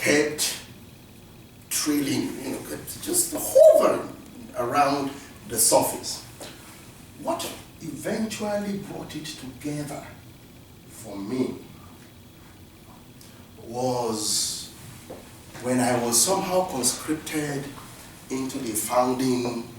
head trailing, just hovering around the surface. What eventually brought it together for me was when I was somehow conscripted into the founding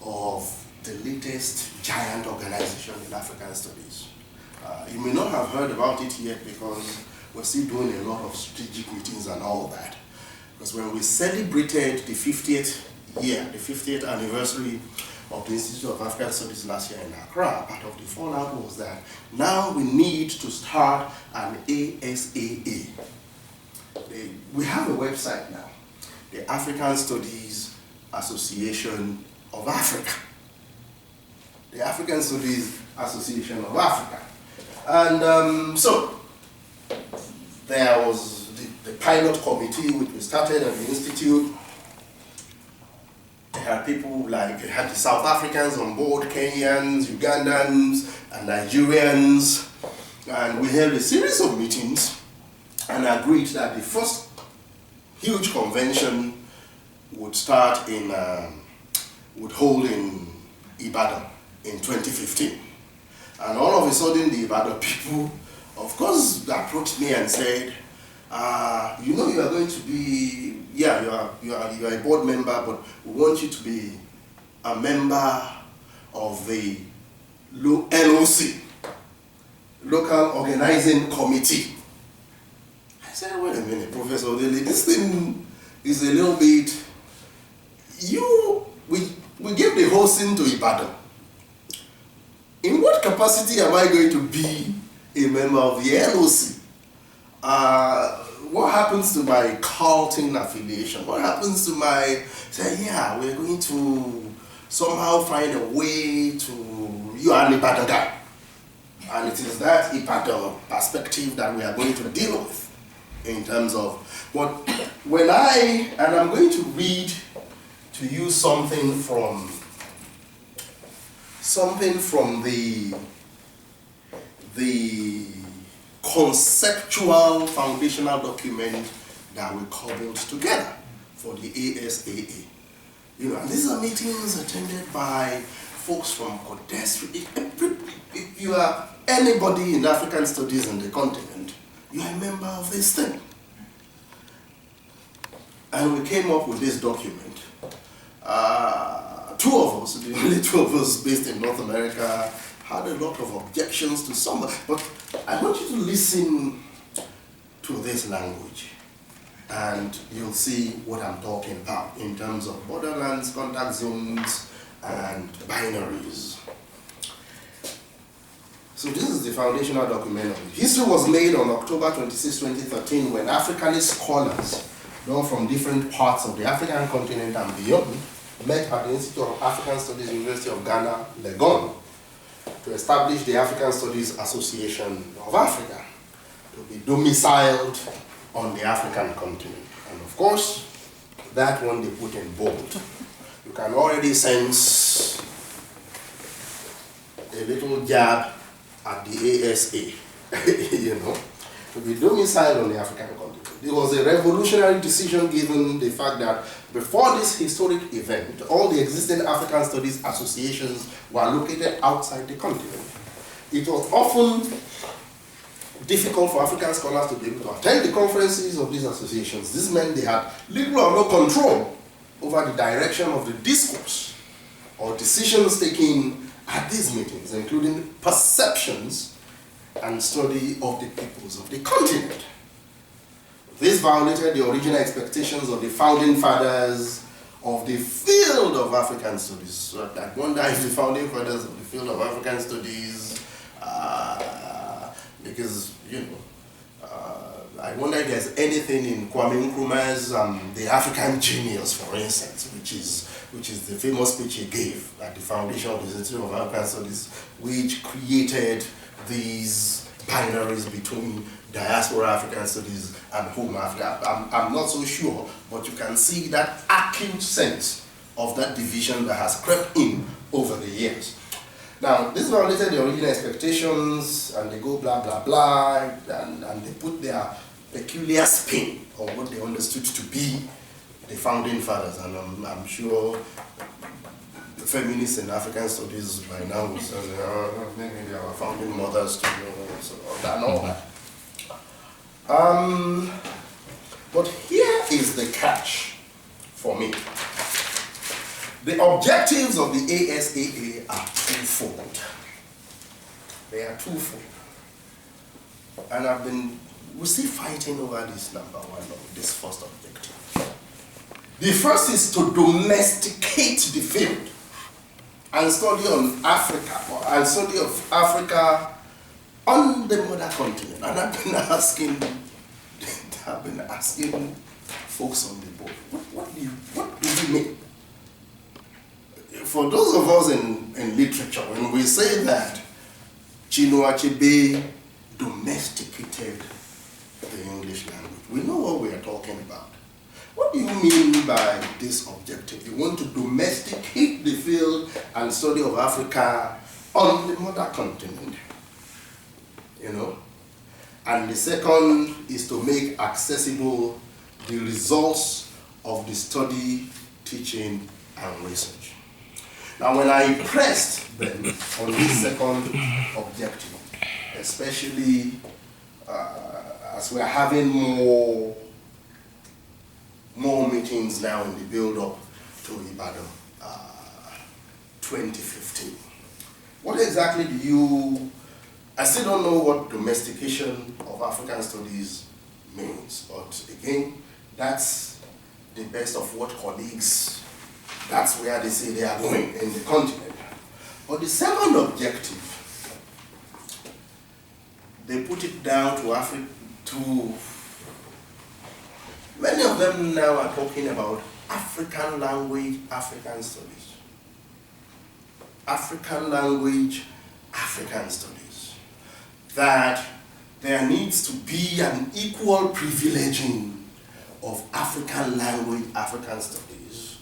of the latest giant organization in African studies. You may not have heard about it yet because we're still doing a lot of strategic meetings and all that. Because when we celebrated the 50th year, the 50th anniversary of the Institute of African Studies last year in Accra, part of the fallout was that now we need to start an ASAA. We have a website now, the African Studies Association of Africa. The African Studies Association of Africa. And so there was the pilot committee which we started at the Institute. They had people like, they had the South Africans on board, Kenyans, Ugandans, and Nigerians. And we held a series of meetings and agreed that the first huge convention would start in, would hold in Ibadan in 2015. And all of a sudden, the Ibadan people, of course, approached me and said, you know, you are going to be, yeah, you are a board member, but we want you to be a member of the LOC, Local Organizing Committee. I said, wait a minute, Professor Odele, this thing is a little bit, we gave the whole thing to Ibadan. In what capacity am I going to be a member of the LOC? What happens to my Carleton affiliation? What happens to my, say, yeah, we're going to somehow find a way to, you are an Ibadan guy. And it is that Ibadan perspective that we are going to deal with in terms of, but when and I'm going to read to you something from the conceptual foundational document that we cobbled together for the ASAA. And these are meetings attended by folks from Codes. If you are anybody in African studies in the continent, you are a member of this thing. And we came up with this document. Two of us, the only two of us based in North America, had a lot of objections to some, but I want you to listen to this language and you'll see what I'm talking about in terms of borderlands, contact zones, and binaries. So this is the foundational document. History was made on October 26, 2013 when Africanist scholars, from different parts of the African continent and beyond, met at the Institute of African Studies, University of Ghana, Legon, to establish the African Studies Association of Africa, to be domiciled on the African continent. And of course, that one they put in bold. You can already sense a little jab at the ASA, to be domiciled on the African continent. It was a revolutionary decision given the fact that before this historic event, all the existing African Studies associations were located outside the continent. It was often difficult for African scholars to be able to attend the conferences of these associations. This meant they had little or no control over the direction of the discourse or decisions taken at these meetings, including perceptions and study of the peoples of the continent. This violated the original expectations of the founding fathers of the field of African studies. So I wonder if the founding fathers of the field of African studies, because, I wonder if there's anything in Kwame Nkrumah's The African Genius, for instance, which is the famous speech he gave at the foundation of the Institute of African Studies, which created these binaries between diaspora African studies and home Africa. I'm not so sure, but you can see that acute sense of that division that has crept in over the years. Now, this violated the original expectations, and they go blah, blah, blah, and they put their peculiar spin on what they understood to be the founding fathers, and I'm sure the feminists in African studies by now will say, maybe they are founding mothers too, so and all that. But here is the catch for me. The objectives of the ASAA are twofold. They are twofold. And we're still fighting over this number one, this first objective. The first is to domesticate the field and study on Africa, and study of Africa on the mother continent. And I've been asking folks on the board, what do you mean? For those of us in literature, when we say that Chinua Achebe domesticated the English language, we know what we are talking about. What do you mean by this objective? You want to domesticate the field and study of Africa on the mother continent, And the second is to make accessible the results of the study, teaching, and research. Now, when I pressed them on this second objective, especially as we're having more meetings now in the build-up to Ibadan 2015. What exactly I still don't know what domestication of African studies means, but again, that's the best of what colleagues, that's where they say they are going in the continent. But the second objective, they put it down to Africa, many of them now are talking about African language, African studies. African language, African studies. That there needs to be an equal privileging of African language, African studies,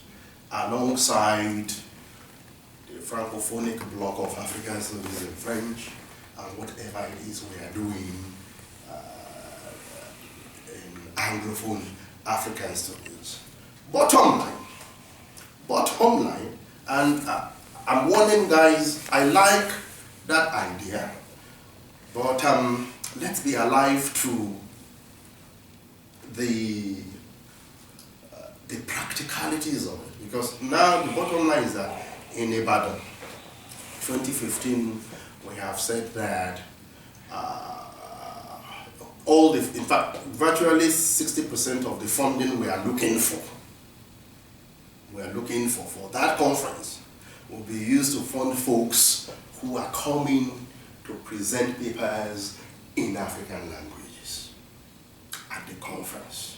alongside the francophonic block of African studies in French, and whatever it is we are doing in Anglophone African studies. Bottom line, and I'm warning guys, I like that idea, but let's be alive to the practicalities of it, because now the bottom line is that in Ibadan 2015 we have said that in fact, virtually 60% of the funding we are looking for that conference will be used to fund folks who are coming to present papers in African languages at the conference.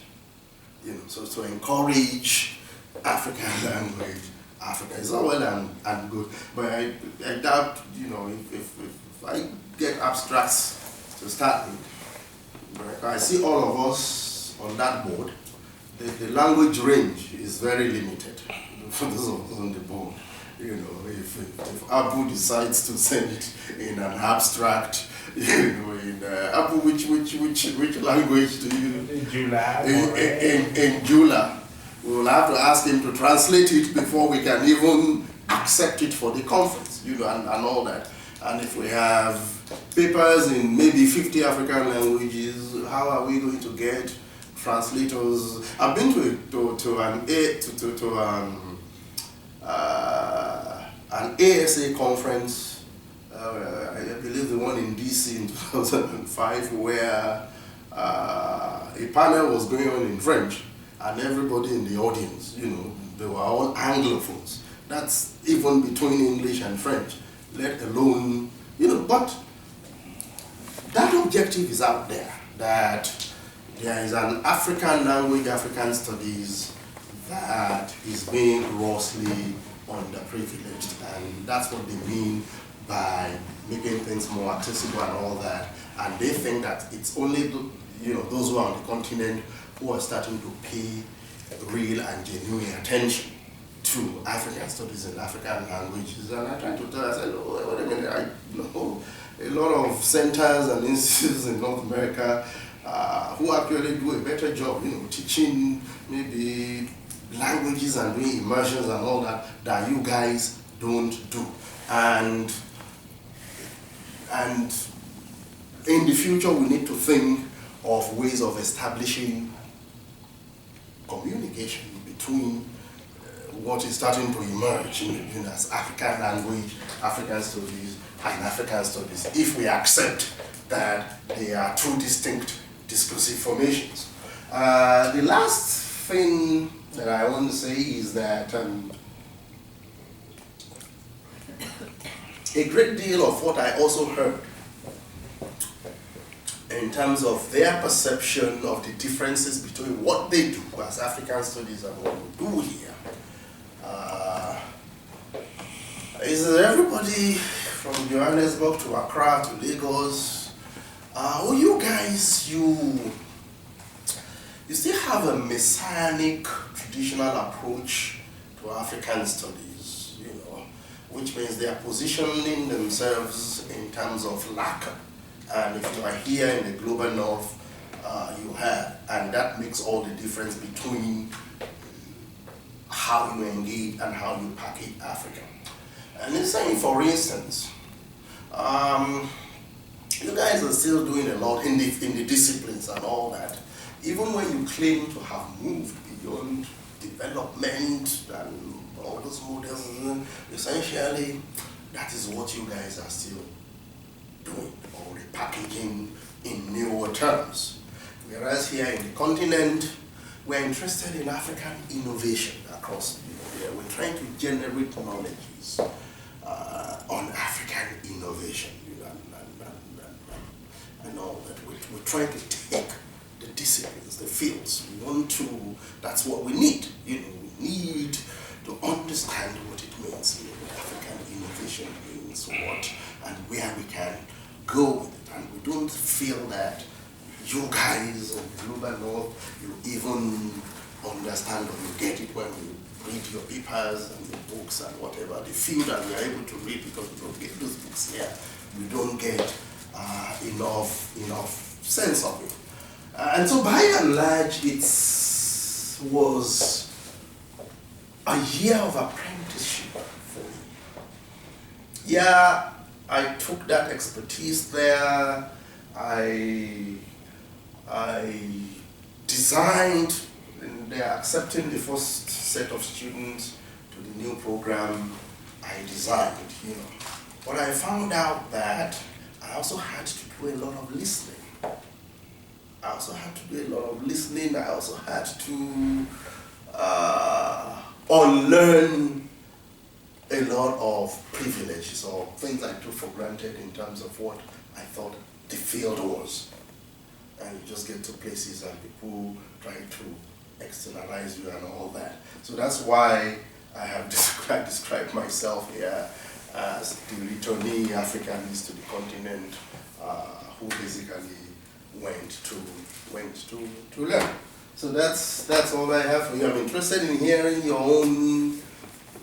So to encourage African language, Africa is all well and good, but I doubt, if I get abstracts to start with, I see all of us on that board, the language range is very limited for those of us on the board. If Abu decides to send it in an abstract, in Abu, which language do you? In Jula. In Jula. We will have to ask him to translate it before we can even accept it for the conference, and all that. And if we have papers in maybe 50 African languages, how are we going to get translators? I've been to an ASA conference, I believe the one in DC in 2005, where a panel was going on in French, and everybody in the audience, they were all Anglophones. That's even between English and French, let alone, but that objective is out there, that there is an African language, African studies that is being grossly underprivileged, and that's what they mean by making things more accessible and all that. And they think that it's only those who are on the continent who are starting to pay real and genuine attention to African studies and African languages. And I tried to tell, I said, oh, wait a minute, I know a lot of centers and institutes in North America who actually do a better job, teaching maybe languages and doing immersions and all that you guys don't do. And in the future, we need to think of ways of establishing communication between what is starting to emerge as African language, African studies, and African studies, if we accept that they are two distinct discursive formations. The last thing that I want to say is that a great deal of what I also heard in terms of their perception of the differences between what they do as African studies and what we do here is that everybody from Johannesburg to Accra to Lagos, you guys, you still have a messianic traditional approach to African studies, which means they are positioning themselves in terms of lacquer. And if you are here in the global north, you have, and that makes all the difference between how you engage and how you package Africa. And it's saying, for instance, you guys are still doing a lot in the disciplines and all that. Even when you claim to have moved beyond development and all those models, essentially, that is what you guys are still doing, or repackaging in newer terms. Whereas here in the continent, we're interested in African innovation across the world. We're trying to generate knowledges on African innovation and all that. We're trying to take the disciplines, the fields. We want to, that's what we need. We need to understand what it means. African innovation means what and where we can go with it. And we don't feel that you guys of the global north, you even understand or you get it when you read your papers and your books and whatever. The field that we are able to read, because we don't get those books here, we don't get enough sense of it. And so by and large, it was a year of apprenticeship for me. Yeah, I took that expertise there. I designed, and they are accepting the first set of students to the new program. I designed, But I found out that I also had to do a lot of listening. I also had to unlearn a lot of privileges or things I took for granted in terms of what I thought the field was. And you just get to places and people try to externalize you and all that. So that's why I have described myself here as the returnee Africanist to the continent, who basically went to learn. So that's all I have for you. I'm interested in hearing your own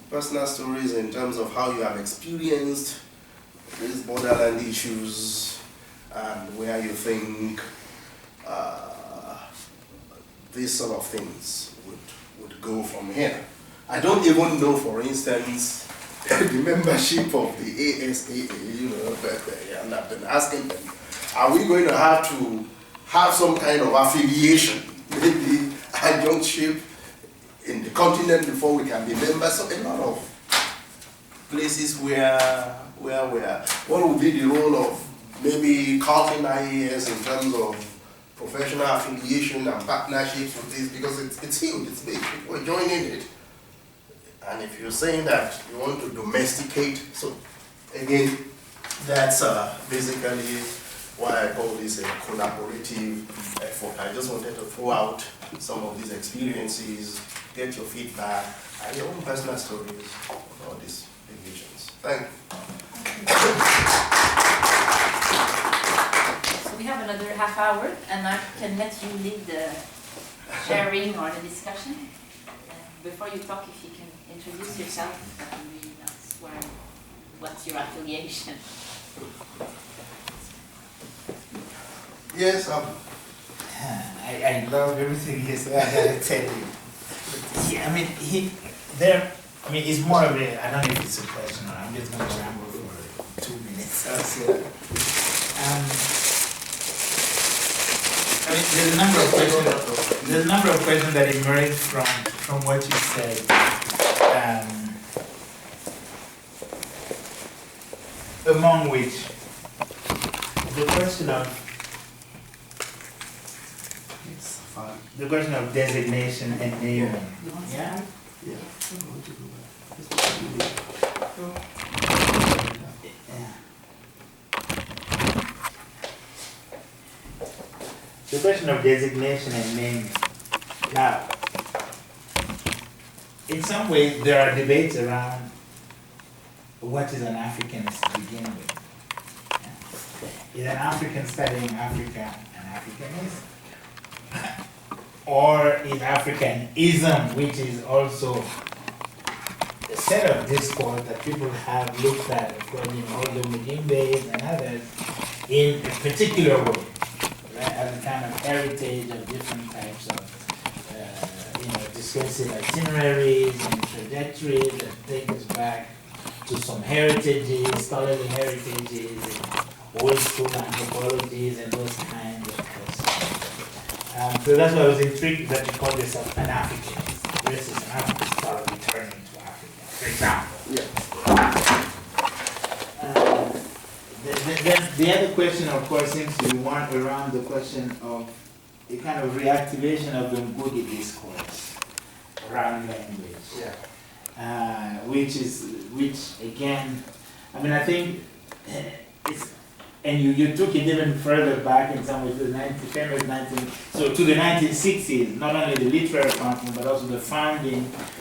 personal stories in terms of how you have experienced these borderland issues and where you think these sort of things would go from here. I don't even know, for instance, the membership of the ASAA, and I've been asking them, are we going to have some kind of affiliation, maybe adjunctship in the continent before we can be members? So a lot of places where we are. What would be the role of maybe Carleton IAS in terms of professional affiliation and partnerships with this? Because it's huge, it's big, people are joining it. And if you're saying that you want to domesticate, so again, that's basically why I call this a collaborative effort. I just wanted to throw out some of these experiences, get your feedback, and your own personal stories about these divisions. Thank you. So we have another half hour, and I can let you lead the sharing or the discussion. Before you talk, if you can introduce yourself, maybe that's what's your affiliation? Yes, I love everything he said, I gotta tell you. Yeah, I mean, it's more of a, I don't know if it's a question or I'm just gonna ramble for 2 minutes. I mean, there's a number of questions that emerge from what you said. Among which, the question of designation and naming. Yeah? Yeah. The question of designation and naming. Now, in some ways, there are debates around what is an Africanist to begin with. Is an African studying Africa an Africanist? Or is Africanism, which is also a set of discourse that people have looked at, according to all the Mujimbe's and others, in a particular way, right, as a kind of heritage of different types of, discursive itineraries and trajectories that take us back to some heritages, scholarly heritages, and old school anthropologies, and those kinds of things. So that's why I was intrigued that you call yourself an Africanist versus an African scholar returning to Africa, for example. The other question, of course, seems to be one around the question of a kind of reactivation of the Ngugi discourse around language. Yeah. Which again, I mean, I think it's, and you took it even further back in some ways to the 1960s, not only the literary content, but also the founding